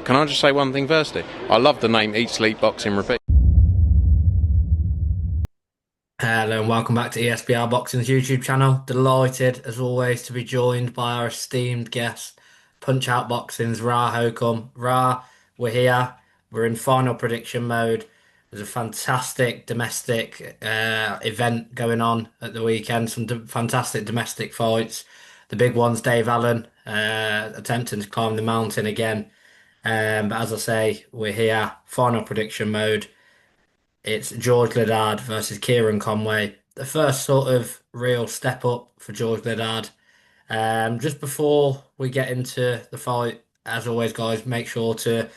can I just say one thing firstly? I love the name Eat Sleep Boxing Repeat. Hello and welcome back to ESBR Boxing's YouTube channel. Delighted as always to be joined by our esteemed guest, Punch Out Boxing's Ra Hokum. Ra, we're here. We're in final prediction mode. There's a fantastic domestic event going on at the weekend. Some fantastic domestic fights. The big one's Dave Allen attempting to climb the mountain again. But as I say, we're here. Final prediction mode. It's George Liddard versus Kieron Conway. The first sort of real step up for George Liddard. Just before we get into the fight, as always, guys, make sure to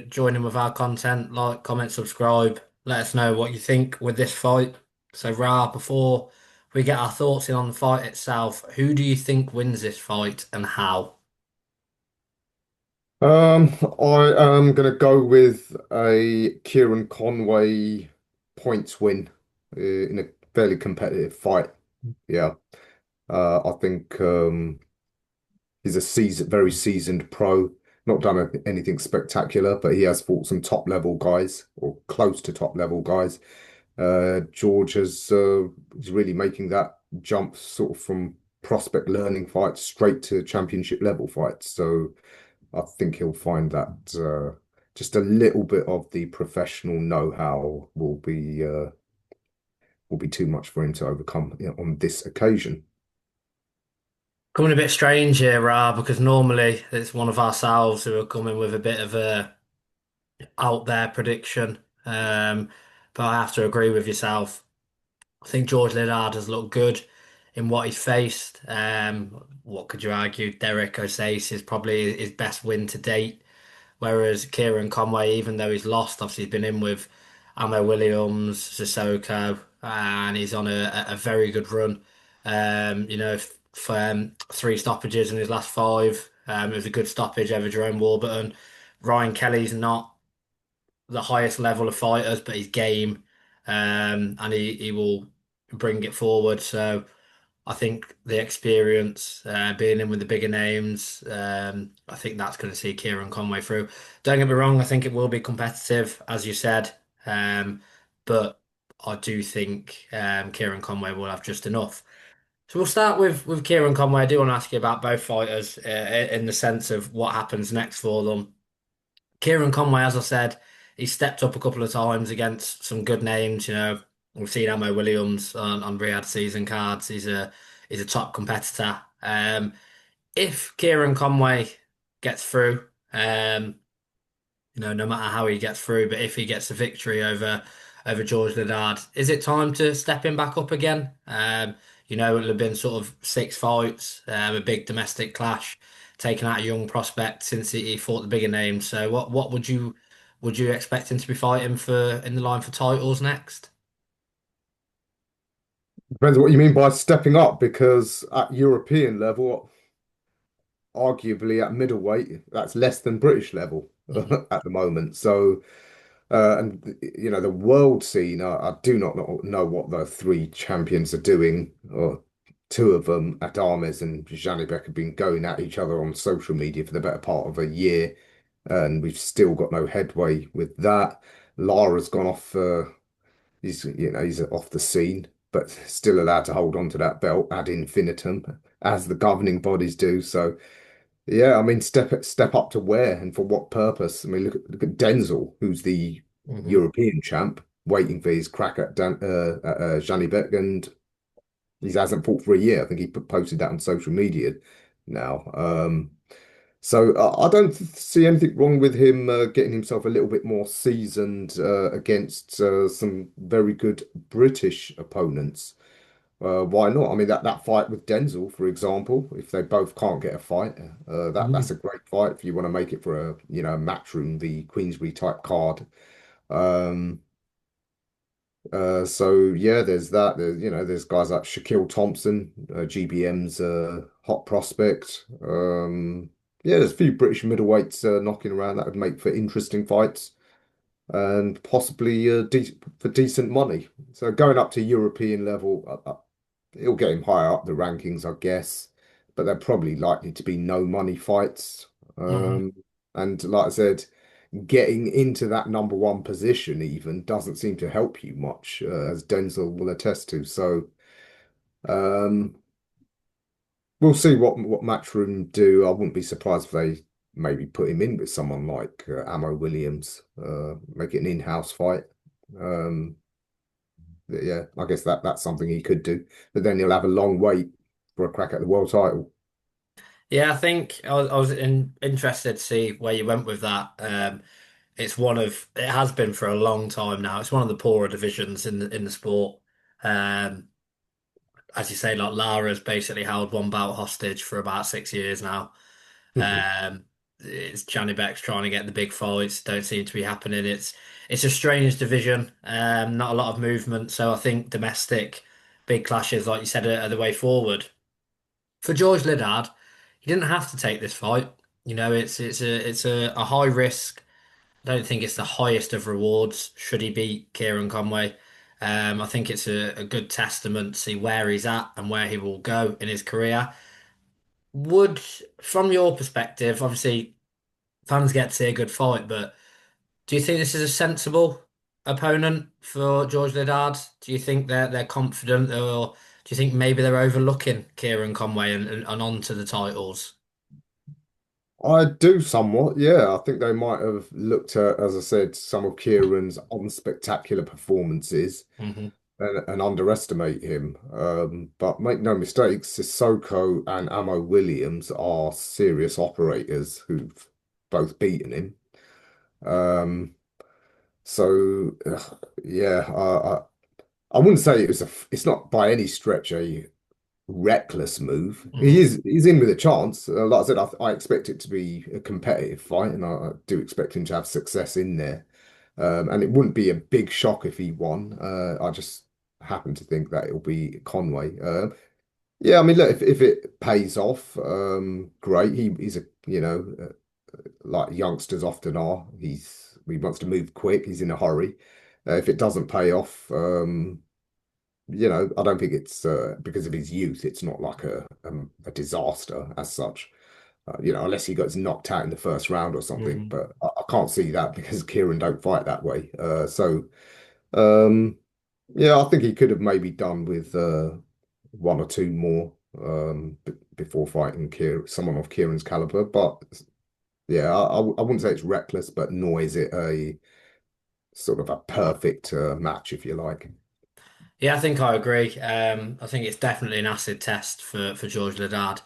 join in with our content, like, comment, subscribe. Let us know what you think with this fight. So, Ra, before we get our thoughts in on the fight itself, who do you think wins this fight and how? I am going to go with a Kieran Conway points win in a fairly competitive fight. Yeah, I think he's a very seasoned pro. Not done anything spectacular, but he has fought some top level guys or close to top level guys. George is really making that jump sort of from prospect learning fights straight to championship level fights. So. I think he'll find that just a little bit of the professional know-how will be too much for him to overcome, on this occasion. Coming a bit strange here, Ra, because normally it's one of ourselves who are coming with a bit of a out there prediction. But I have to agree with yourself. I think George Liddard has looked good in what he's faced. What could you argue? Derek Osase is probably his best win to date. Whereas Kieran Conway, even though he's lost, obviously he's been in with Amo Williams, Sissoko, and he's on a very good run. For three stoppages in his last five. It was a good stoppage over Jerome Warburton. Ryan Kelly's not the highest level of fighters, but he's game, and he will bring it forward. So I think the experience, being in with the bigger names, I think that's going to see Kieran Conway through. Don't get me wrong, I think it will be competitive, as you said, but I do think Kieran Conway will have just enough. So we'll start with Kieran Conway. I do want to ask you about both fighters in the sense of what happens next for them. Kieran Conway, as I said, he stepped up a couple of times against some good names. We've seen Amo Williams on Riyadh season cards. He's a top competitor. If Kieran Conway gets through, no matter how he gets through, but if he gets a victory over George Liddard, is it time to step him back up again? It'll have been sort of six fights, a big domestic clash, taking out a young prospect since he fought the bigger names. So what would you expect him to be fighting for in the line for titles next? Depends what you mean by stepping up, because at European level, arguably at middleweight, that's less than British level Mhm. at the moment. So, and the world scene, I do not know what the three champions are doing. Or two of them, Adames and Janibek, have been going at each other on social media for the better part of a year, and we've still got no headway with that. Lara's gone off. He's off the scene, but still allowed to hold on to that belt ad infinitum, as the governing bodies do. So. Yeah, I mean, step up to where and for what purpose? I mean, look at Denzel, who's the Mhm. European champ, waiting for his crack at Janibek, and he hasn't fought for a year. I think he posted that on social media now. So I don't see anything wrong with him getting himself a little bit more seasoned against some very good British opponents. Why not? I mean, that fight with Denzel, for example, if they both can't get a fight, that's Mhm. a great fight if you want to make it for a Matchroom, the Queensbury type card. Um, so yeah, there's that. There's guys like Shaquille Thompson, GBM's hot prospect. Yeah, there's a few British middleweights knocking around that would make for interesting fights and possibly for decent money. So going up to European level, it'll get him higher up the rankings, I guess. But they're probably likely to be no money fights. Mhm. And like I said, getting into that number one position even doesn't seem to help you much, as Denzel will attest to. So um, we'll see what Matchroom do. I wouldn't be surprised if they maybe put him in with someone like Amo Williams, make it an in-house fight. Um, yeah, I guess that's something he could do. But then he'll have a long wait for a crack at the world title. Yeah, I think I was interested to see where you went with that. It has been for a long time now. It's one of the poorer divisions in the sport. Um, as you say, like Lara's basically held one bout hostage for about 6 years now. Um, it's Johnny Beck's trying to get the big fights, don't seem to be happening. It's a strange division, not a lot of movement. So I think domestic big clashes, like you said, are the way forward. For George Liddard, he didn't have to take this fight. You know, it's a high risk. I don't think it's the highest of rewards should he beat Kieron Conway. I think it's a good testament to see where he's at and where he will go in his career. Would, from your perspective, obviously fans get to see a good fight, but do you think this is a sensible opponent for George Liddard? Do you think they're confident, or do you think maybe they're overlooking Kieran Conway and onto the titles? I do somewhat, yeah. I think they might have looked at, as I said, some of Kieran's unspectacular performances Hmm. and underestimate him. But make no mistakes, Sissoko and Amo Williams are serious operators who've both beaten him. Um, yeah, I wouldn't say it's not by any stretch a reckless move. Hmm. He's in with a chance. Like I said, I expect it to be a competitive fight, and I do expect him to have success in there. And it wouldn't be a big shock if he won. I just happen to think that it'll be Conway. Yeah, I mean, look, if it pays off, great. He's a like youngsters often are. He wants to move quick. He's in a hurry. If it doesn't pay off, I don't think it's because of his youth. It's not like a disaster as such. Unless he gets knocked out in the first round or something. Hmm. But I can't see that because Kieran don't fight that way. Um, yeah, I think he could have maybe done with one or two more before fighting someone of Kieran's caliber. But yeah, I wouldn't say it's reckless, but nor is it a sort of a perfect match, if you like. Yeah, I think I agree. I think it's definitely an acid test for George Liddard.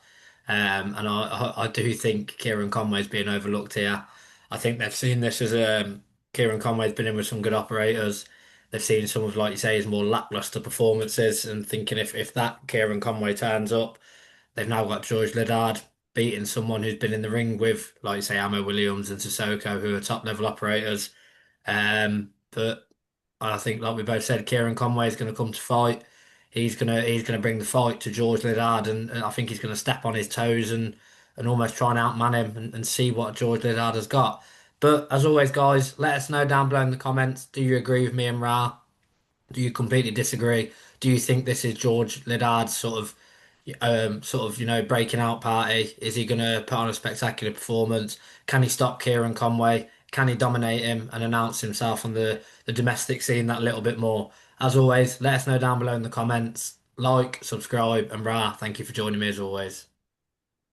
And I do think Kieran Conway's being overlooked here. I think they've seen this as Kieran Conway's been in with some good operators. They've seen some of, like you say, his more lackluster performances and thinking if that Kieran Conway turns up, they've now got George Liddard beating someone who's been in the ring with, like you say, Amo Williams and Sissoko, who are top level operators. But I think, like we both said, Kieran Conway is going to come to fight. He's gonna bring the fight to George Liddard, and I think he's going to step on his toes and almost try and outman him and see what George Liddard has got. But as always, guys, let us know down below in the comments. Do you agree with me and Ra? Do you completely disagree? Do you think this is George Liddard's breaking out party? Is he going to put on a spectacular performance? Can he stop Kieran Conway? Can he dominate him and announce himself on the domestic scene that little bit more? As always, let us know down below in the comments. Like, subscribe, and rah, thank you for joining me as always.